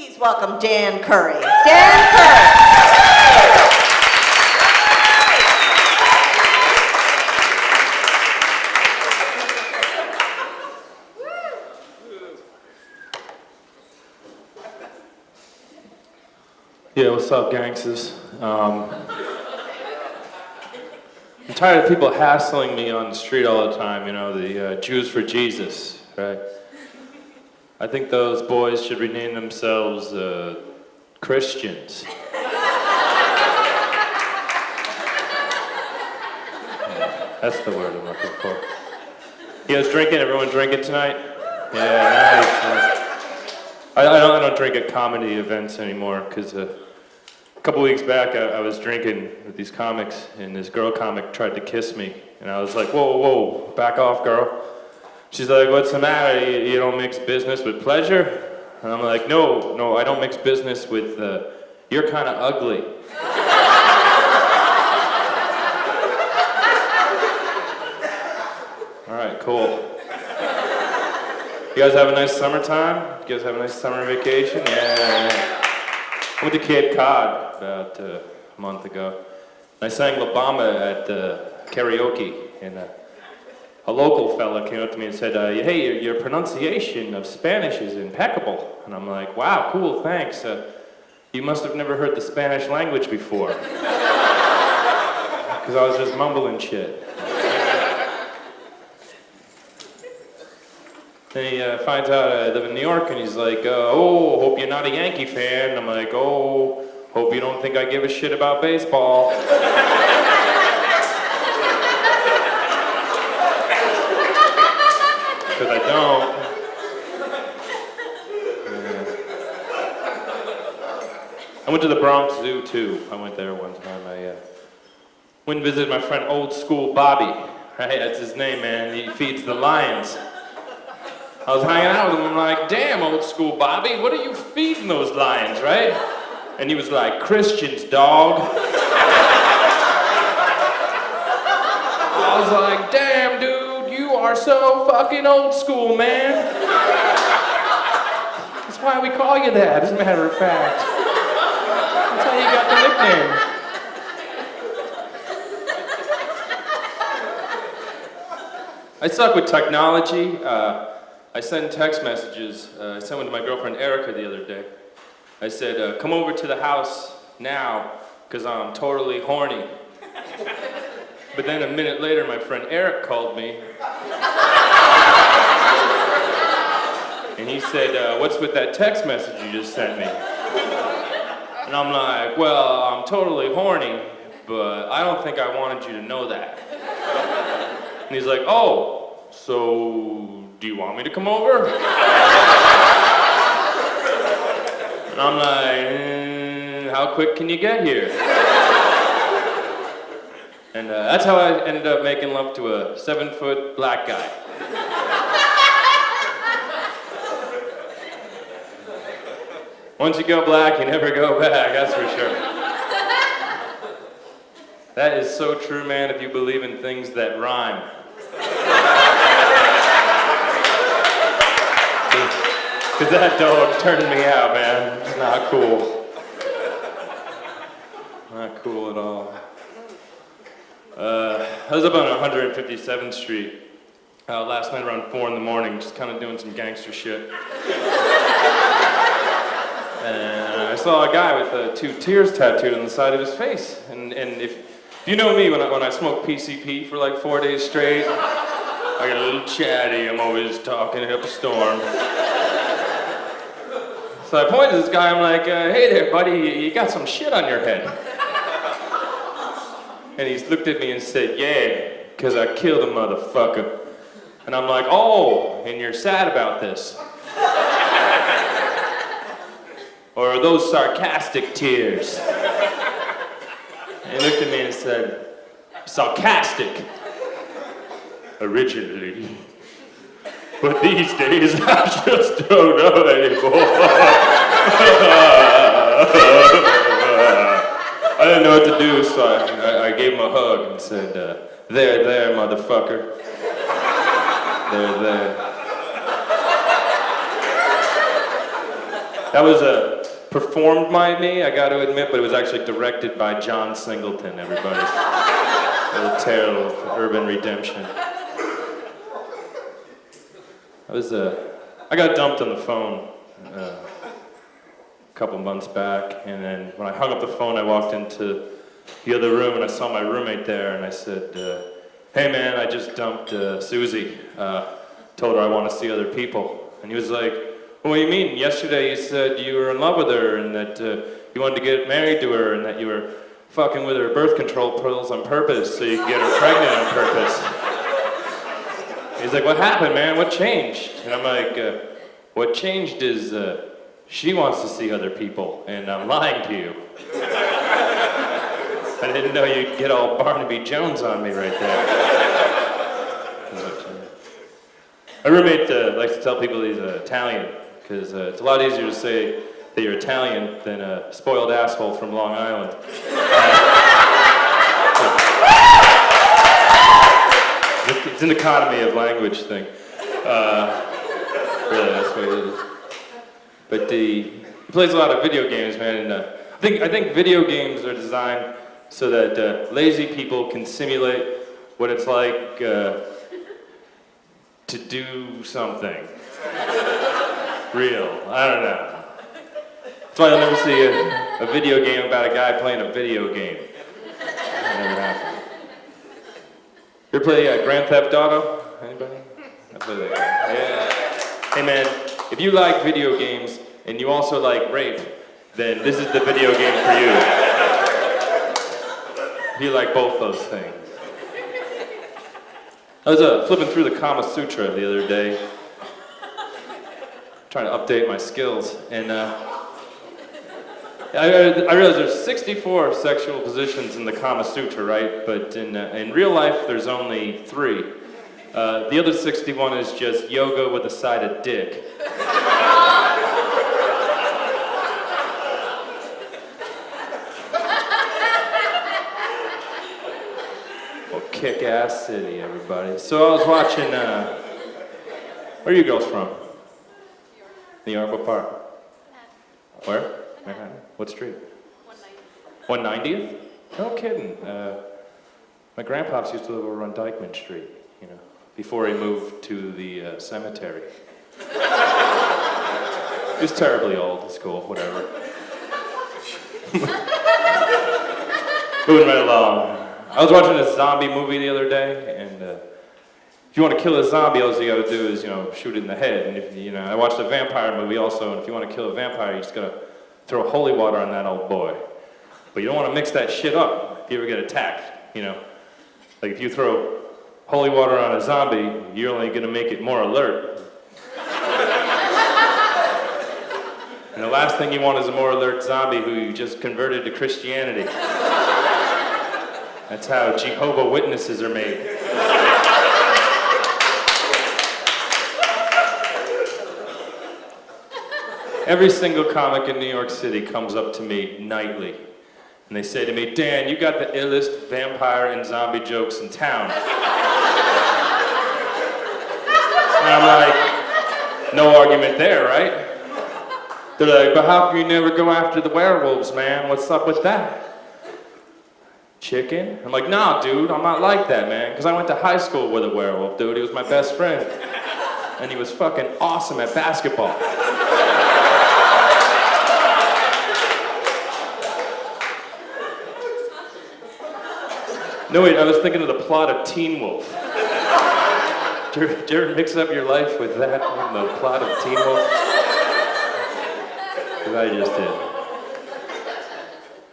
Please welcome Dan Curry. Dan Curry. Yeah, what's up, gangsters? I'm tired of people hassling me on the street all the time, you know, the Jews for Jesus, right? I think those boys should rename themselves Christians. Yeah, that's the word I'm looking for. You guys drinking? Everyone drinking tonight? Yeah, nice. I don't drink at comedy events anymore because a couple weeks back I was drinking with these comics and this girl comic tried to kiss me and I was like, whoa, back off, girl. She's like, what's the matter? You don't mix business with pleasure? And I'm like, no, I don't mix business with you're kind of ugly. All right, cool. You guys have a nice summertime? You guys have a nice summer vacation? Yeah. I went to Cape Cod about a month ago. I sang La Bamba at karaoke, and a local fella came up to me and said, hey, your pronunciation of Spanish is impeccable. And I'm like, wow, cool, thanks. You must have never heard the Spanish language before. Because I was just mumbling shit. Then he finds out I live in New York, and he's like, oh, hope you're not a Yankee fan. I'm like, oh, hope you don't think I give a shit about baseball. Because I don't. I went to the Bronx Zoo, too. I went there one time. I went and visited my friend Old School Bobby. Right, that's his name, man. He feeds the lions. I was hanging out with him, I'm like, damn, Old School Bobby, what are you feeding those lions, right? And he was like, Christians, dog. I was like, damn, dude, you are so fucking old school, man. That's why we call you that, as a matter of fact. That's how you got the nickname. I suck with technology. I send text messages. I sent one to my girlfriend Erica the other day. I said, come over to the house now, because I'm totally horny. But then a minute later, my friend Eric called me. And he said, what's with that text message you just sent me? And I'm like, well, I'm totally horny, but I don't think I wanted you to know that. And he's like, oh, so do you want me to come over? And I'm like, how quick can you get here? And that's how I ended up making love to a 7-foot black guy. Once you go black, you never go back, that's for sure. That is so true, man, if you believe in things that rhyme. Because that dog turned me out, man. It's not cool. Not cool at all. I was up on 157th Street last night around 4 in the morning, just kind of doing some gangster shit. And I saw a guy with 2 tears tattooed on the side of his face. And if you know me, when I smoke PCP for like 4 days straight, I get a little chatty, I'm always talking up a storm. So I pointed to this guy, I'm like, hey there, buddy, you got some shit on your head. And he looked at me and said, yeah, because I killed a motherfucker. And I'm like, oh, and you're sad about this. Or are those sarcastic tears? And he looked at me and said, sarcastic. Originally. But these days, I just don't know anymore. I didn't know what to do, so I gave him a hug and said, there, motherfucker. There. That was performed by me, I got to admit, but it was actually directed by John Singleton, everybody. A little tale of urban redemption. I got dumped on the phone a couple months back, and then when I hung up the phone, I walked into the other room and I saw my roommate there, and I said, hey man, I just dumped Susie. Told her I want to see other people. And he was like, well, what do you mean? Yesterday you said you were in love with her and that you wanted to get married to her and that you were fucking with her birth control pills on purpose so you could get her pregnant on purpose. He's like, what happened, man? What changed? And I'm like, what changed is she wants to see other people, and I'm lying to you. I didn't know you'd get all Barnaby Jones on me right there. My roommate likes to tell people he's Italian, because it's a lot easier to say that you're Italian than a spoiled asshole from Long Island. It's an economy of language thing. Really, that's what it is. But he plays a lot of video games, man, and I think video games are designed so that lazy people can simulate what it's like to do something real. I don't know. That's why I'll never see a video game about a guy playing a video game. That never happened. You ever play Grand Theft Auto? Anybody? I play that game. Yeah. Hey man, if you like video games and you also like rape, then this is the video game for you. If you like both those things. I was flipping through the Kama Sutra the other day, trying to update my skills, and I realized there's 64 sexual positions in the Kama Sutra, right? But in real life, there's only 3. The other 61 is just yoga with a side of dick. Well, kick-ass city, everybody. So I was watching, where are you girls from? New York, what part? Where? Manhattan. What street? 190th? No kidding. My grandpops used to live over on Dyckman Street, you know, before he moved to the cemetery. He was terribly old. It's cool, whatever. Moving right along. I was watching a zombie movie the other day, and if you want to kill a zombie, all you got to do is, you know, shoot it in the head. And if you know, I watched a vampire movie also, and if you want to kill a vampire, you just got to throw holy water on that old boy. But you don't want to mix that shit up if you ever get attacked, you know. Like if you throw holy water on a zombie, you're only going to make it more alert. And the last thing you want is a more alert zombie who you just converted to Christianity. That's how Jehovah's Witnesses are made. Every single comic in New York City comes up to me nightly, and they say to me, Dan, you got the illest vampire and zombie jokes in town. And I'm like, no argument there, right? They're like, but how come you never go after the werewolves, man? What's up with that? Chicken? I'm like, nah, dude, I'm not like that, man. Because I went to high school with a werewolf, dude. He was my best friend. And he was fucking awesome at basketball. No, wait, I was thinking of the plot of Teen Wolf. Did you ever mix up your life with that, the plot of Teen Wolf? Because I just did.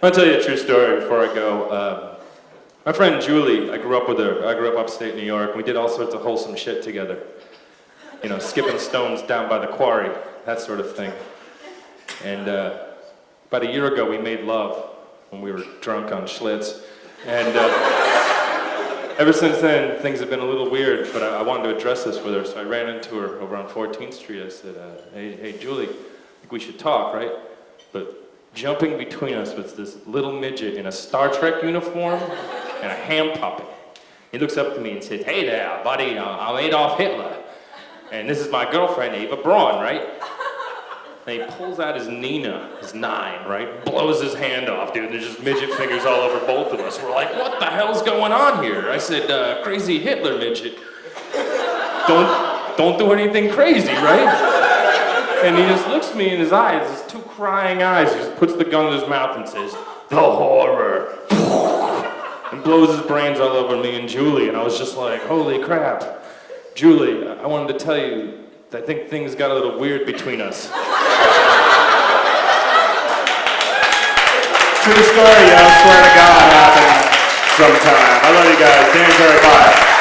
I'll tell you a true story before I go. My friend Julie, I grew up with her. I grew up upstate New York. We did all sorts of wholesome shit together. You know, skipping stones down by the quarry, that sort of thing. And about a year ago, we made love when we were drunk on Schlitz. And ever since then, things have been a little weird, but I wanted to address this with her, so I ran into her over on 14th Street. I said, hey, Julie, I think we should talk, right? But jumping between us was this little midget in a Star Trek uniform and a ham puppet. He looks up to me and says, hey there, buddy, I'm Adolf Hitler. And this is my girlfriend, Eva Braun, right? And he pulls out his Nina, his 9, right? Blows his hand off, dude. There's just midget fingers all over both of us. We're like, what the hell's going on here? I said, crazy Hitler midget. Don't do anything crazy, right? And he just looks me in his eyes, his 2 crying eyes. He just puts the gun in his mouth and says, the horror. And blows his brains all over me and Julie. And I was just like, holy crap. Julie, I wanted to tell you, I think things got a little weird between us. True story, yo. Swear to God, happened sometime. I love you guys. Dan Curry, bye.